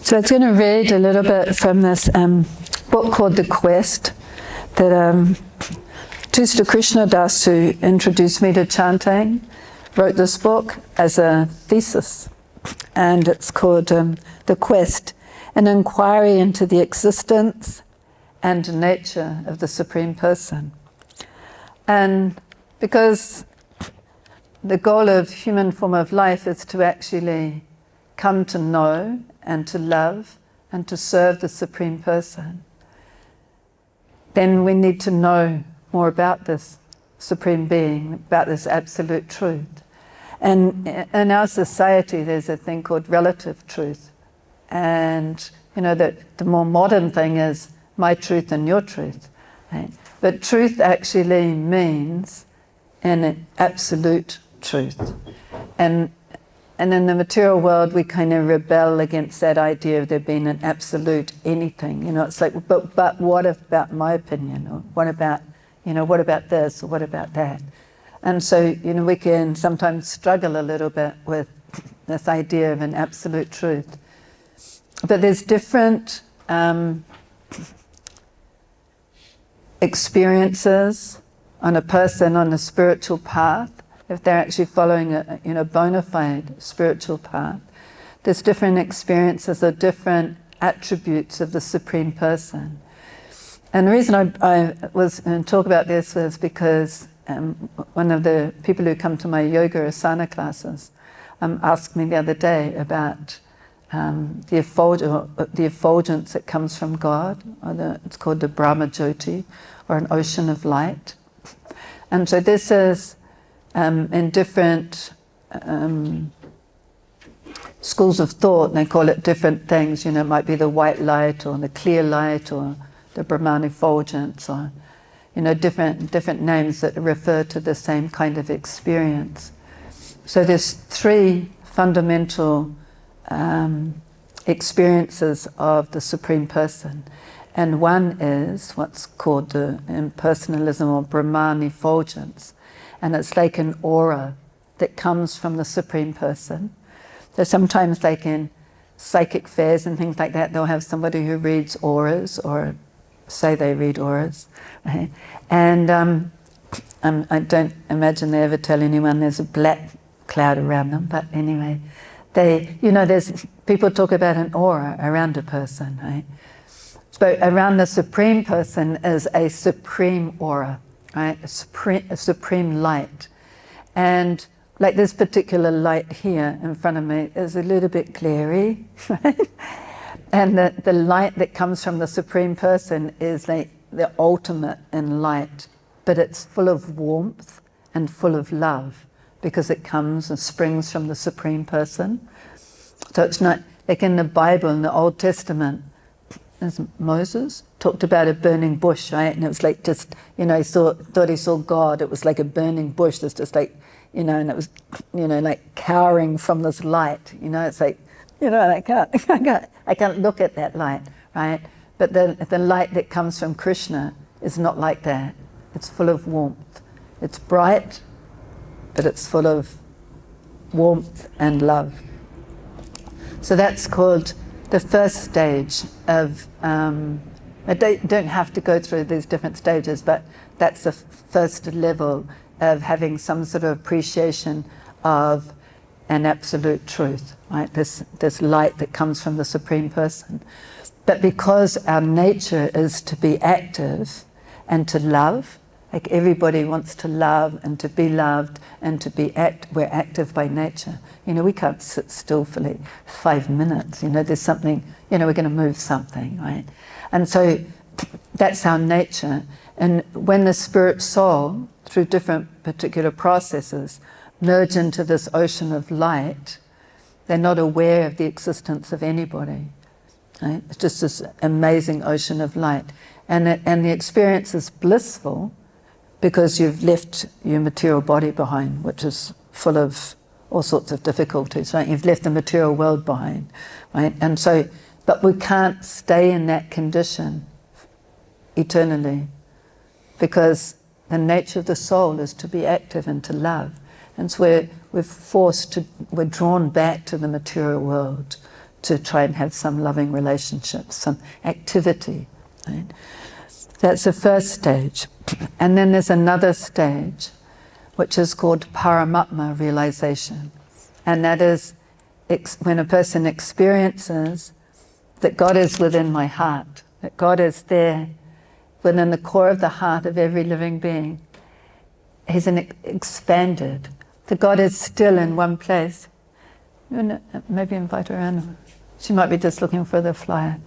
So I was going to read a little bit from this book called The Quest that Tusta Krishna, who introduced me to chanting, wrote this book as a thesis, and it's called The Quest, an inquiry into the existence and nature of the Supreme Person. And because the goal of human form of life is to actually come to know and to love and to serve the Supreme Person, then we need to know more about this Supreme Being, about this absolute truth. And in our society there's a thing called relative truth. And you know that the more modern thing is my truth and your truth. Right? But truth actually means an absolute truth. And in the material world, we kind of rebel against that idea of there being an absolute anything. You know, it's like, but what about my opinion? Or what about, you know, what about this? Or what about that? And so, you know, we can sometimes struggle a little bit with this idea of an absolute truth. But there's different experiences on a person on a spiritual path. If they're actually following a bona fide spiritual path, there's different experiences or different attributes of the Supreme Person. And the reason I was going to talk about this was because one of the people who come to my yoga asana classes asked me the other day about the effulgence that comes from God, or it's called the Brahma Jyoti, or an ocean of light. And so this is in different schools of thought, they call it different things. You know, it might be the white light or the clear light or the Brahman effulgence, or you know, different names that refer to the same kind of experience. So there's three fundamental experiences of the Supreme Person, and one is what's called the impersonalism or Brahman effulgence. And it's like an aura that comes from the Supreme Person. So sometimes like in psychic fairs and things like that, they'll have somebody who reads auras, or say they read auras. Right? And I don't imagine they ever tell anyone there's a black cloud around them, but anyway, there's people talk about an aura around a person, right? So around the Supreme Person is a supreme aura. Right? A supreme light. And like this particular light here in front of me is a little bit glary, right? And the light that comes from the Supreme Person is like the ultimate in light, but it's full of warmth and full of love because it comes and springs from the Supreme Person. So it's not like in the Bible, in the Old Testament, as Moses talked about a burning bush, right? And it was like just, you know, he thought he saw God. It was like a burning bush that's just like, you know, and it was, you know, like cowering from this light. You know, it's like, you know, I can't look at that light, right? But the light that comes from Krishna is not like that. It's full of warmth. It's bright, but it's full of warmth and love. So that's called the first stage of, I don't have to go through these different stages, but that's the first level of having some sort of appreciation of an absolute truth, right? This light that comes from the Supreme Person. But because our nature is to be active and to love, like everybody wants to love and to be loved and to be we're active by nature. You know, we can't sit still for like 5 minutes. You know, there's something, you know, we're going to move something, right? And so that's our nature. And when the spirit soul, through different particular processes, merge into this ocean of light, they're not aware of the existence of anybody. Right? It's just this amazing ocean of light. And the experience is blissful because you've left your material body behind, which is full of all sorts of difficulties, right? You've left the material world behind, right? And so, but we can't stay in that condition eternally because the nature of the soul is to be active and to love. And so we're drawn back to the material world to try and have some loving relationship, some activity. Right? That's the first stage. And then there's another stage, which is called Paramatma realization. And that is when a person experiences that God is within my heart, that God is there within the core of the heart of every living being. He's an expanded. That God is still in one place. Maybe invite her in. She might be just looking for the flyer.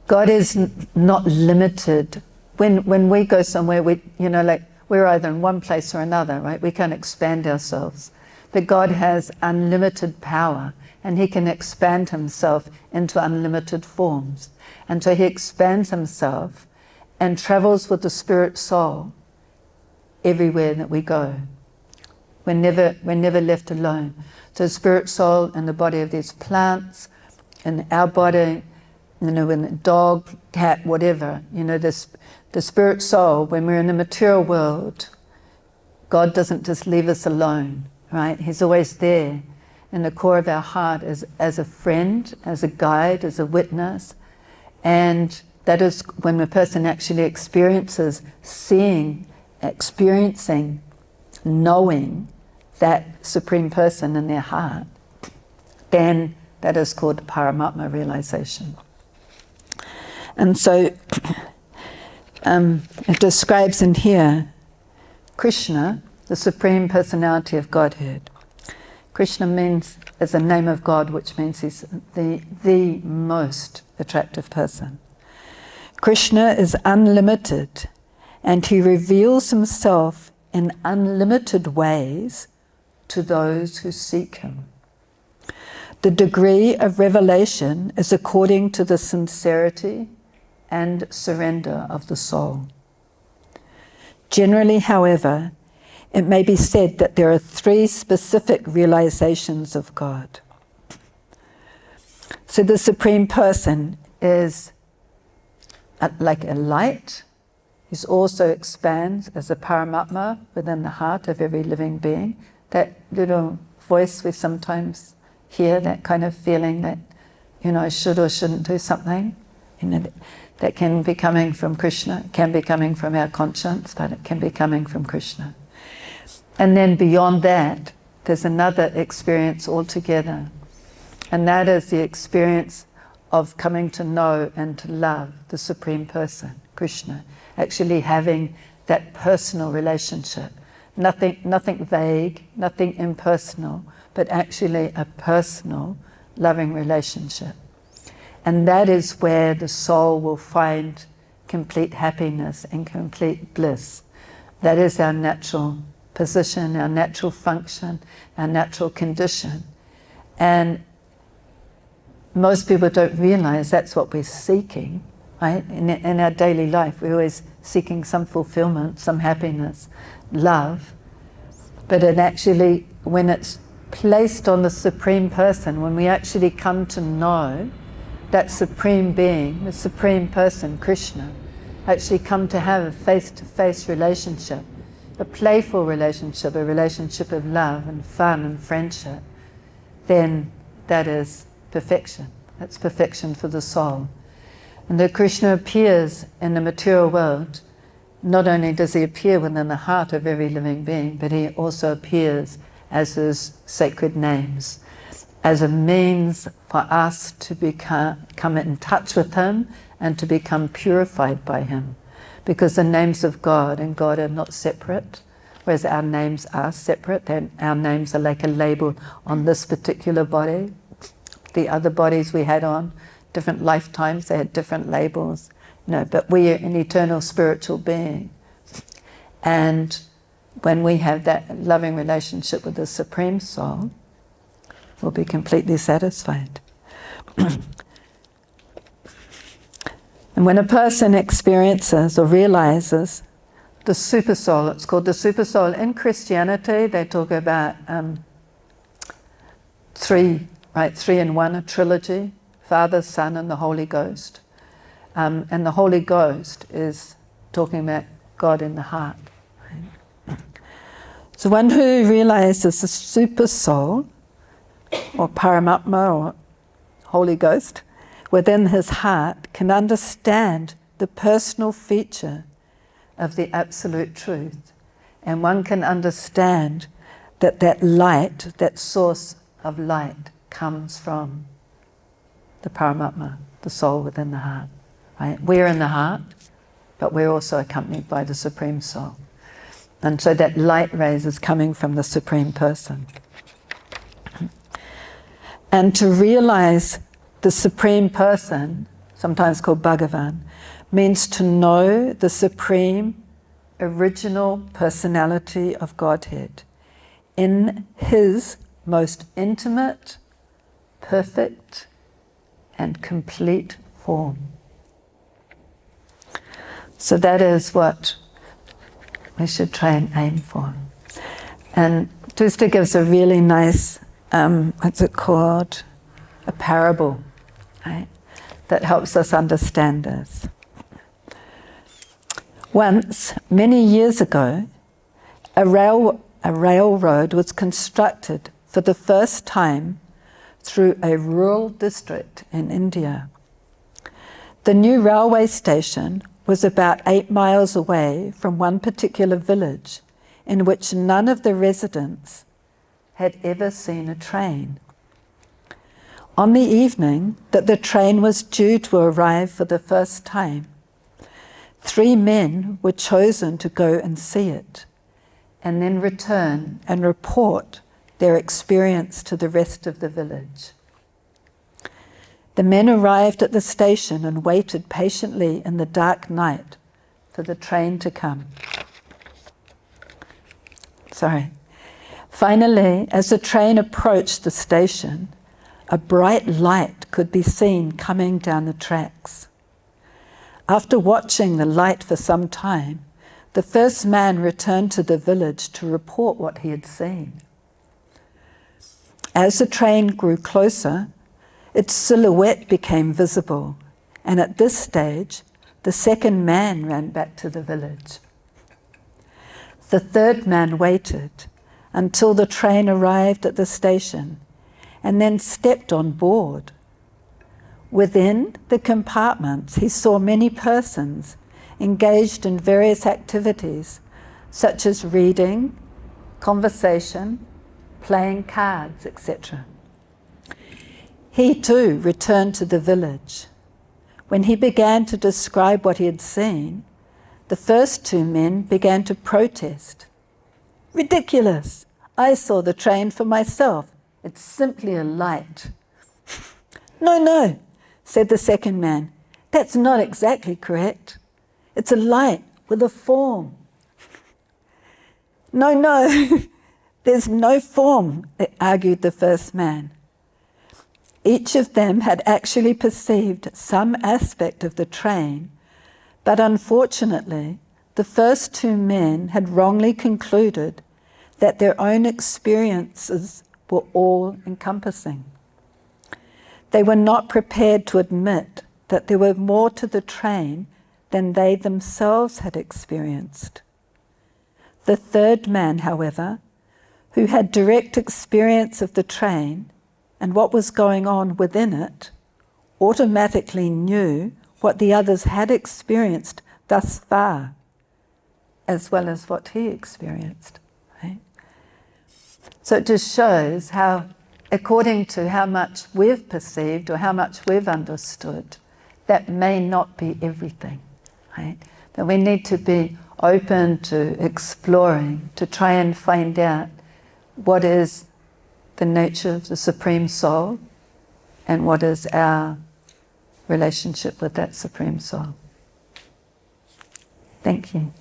God is not limited. When we go somewhere, we're either in one place or another, right? We can expand ourselves. But God has unlimited power, and He can expand Himself into unlimited forms. And so He expands Himself and travels with the spirit soul everywhere that we go. We're never left alone. So spirit soul in the body of these plants, in our body, in the dog, cat, whatever, the spirit soul, when we're in the material world, God doesn't just leave us alone, right? He's always there in the core of our heart as a friend, as a guide, as a witness. And that is when a person actually experiences experiencing, knowing that Supreme Person in their heart, then that is called Paramatma realization. And so it describes in here Krishna, the Supreme Personality of Godhead. Krishna is a name of God, which means He's the most attractive person. Krishna is unlimited, and He reveals Himself in unlimited ways to those who seek Him. The degree of revelation is according to the sincerity and surrender of the soul. Generally, however, it may be said that there are 3 specific realizations of God. So the Supreme Person is like a light. He also expands as a Paramatma within the heart of every living being. That little voice we sometimes hear, that kind of feeling that, I should or shouldn't do something, that can be coming from Krishna, it can be coming from our conscience, but it can be coming from Krishna. And then beyond that, there's another experience altogether. And that is the experience of coming to know and to love the Supreme Person, Krishna. Actually having that personal relationship. Nothing vague, nothing impersonal, but actually a personal, loving relationship. And that is where the soul will find complete happiness and complete bliss. That is our natural position, our natural function, our natural condition. And most people don't realize that's what we're seeking, right? In our daily life, we're always seeking some fulfillment, some happiness, love. But it actually, when it's placed on the Supreme Person, when we actually come to know that Supreme Being, the Supreme Person, Krishna, actually come to have a face-to-face relationship, a playful relationship, a relationship of love and fun and friendship, then that is perfection. That's perfection for the soul. And though Krishna appears in the material world, not only does He appear within the heart of every living being, but He also appears as His sacred names, as a means for us to come in touch with Him and to become purified by Him. Because the names of God and God are not separate, whereas our names are separate. Our names are like a label on this particular body. The other bodies we had on, different lifetimes, they had different labels. But we are an eternal spiritual being. And when we have that loving relationship with the Supreme Soul, we'll be completely satisfied. And when a person experiences or realizes the super soul, it's called the super soul. In Christianity, they talk about 3 in 1, a trilogy, Father, Son, and the Holy Ghost. And the Holy Ghost is talking about God in the heart. So one who realizes the super soul, or Paramatma, or Holy Ghost, within his heart can understand the personal feature of the absolute truth. And one can understand that that light, that source of light, comes from the Paramatma, the soul within the heart. Right? We're in the heart, but we're also accompanied by the Supreme Soul. And so that light rays is coming from the Supreme Person. And to realize the Supreme Person, sometimes called Bhagavan, means to know the Supreme original personality of Godhead in his most intimate, perfect, and complete form. So that is what we should try and aim for. And Tusta gives a really nice, what's it called? A parable, right? That helps us understand this. Once, many years ago, a railroad was constructed for the first time through a rural district in India. The new railway station was about 8 miles away from one particular village in which none of the residents had ever seen a train. On the evening that the train was due to arrive for the first time, 3 men were chosen to go and see it, and then return and report their experience to the rest of the village. The men arrived at the station and waited patiently in the dark night for the train to come. Finally, as the train approached the station, a bright light could be seen coming down the tracks. After watching the light for some time, the first man returned to the village to report what he had seen. As the train grew closer, its silhouette became visible, and at this stage, the second man ran back to the village. The third man waited until the train arrived at the station and then stepped on board. Within the compartments, he saw many persons engaged in various activities such as reading, conversation, playing cards, etc. He too returned to the village. When he began to describe what he had seen, the first 2 men began to protest. "Ridiculous! I saw the train for myself. It's simply a light." No, said the second man. "That's not exactly correct. It's a light with a form." No, there's no form, argued the first man. Each of them had actually perceived some aspect of the train, but unfortunately, the first 2 men had wrongly concluded that their own experiences were all-encompassing. They were not prepared to admit that there were more to the train than they themselves had experienced. The third man, however, who had direct experience of the train and what was going on within it, automatically knew what the others had experienced thus far, as well as what he experienced. Right? So it just shows how, according to how much we've perceived or how much we've understood, that may not be everything. Right? That we need to be open to exploring, to try and find out what is the nature of the Supreme Soul and what is our relationship with that Supreme Soul. Thank you.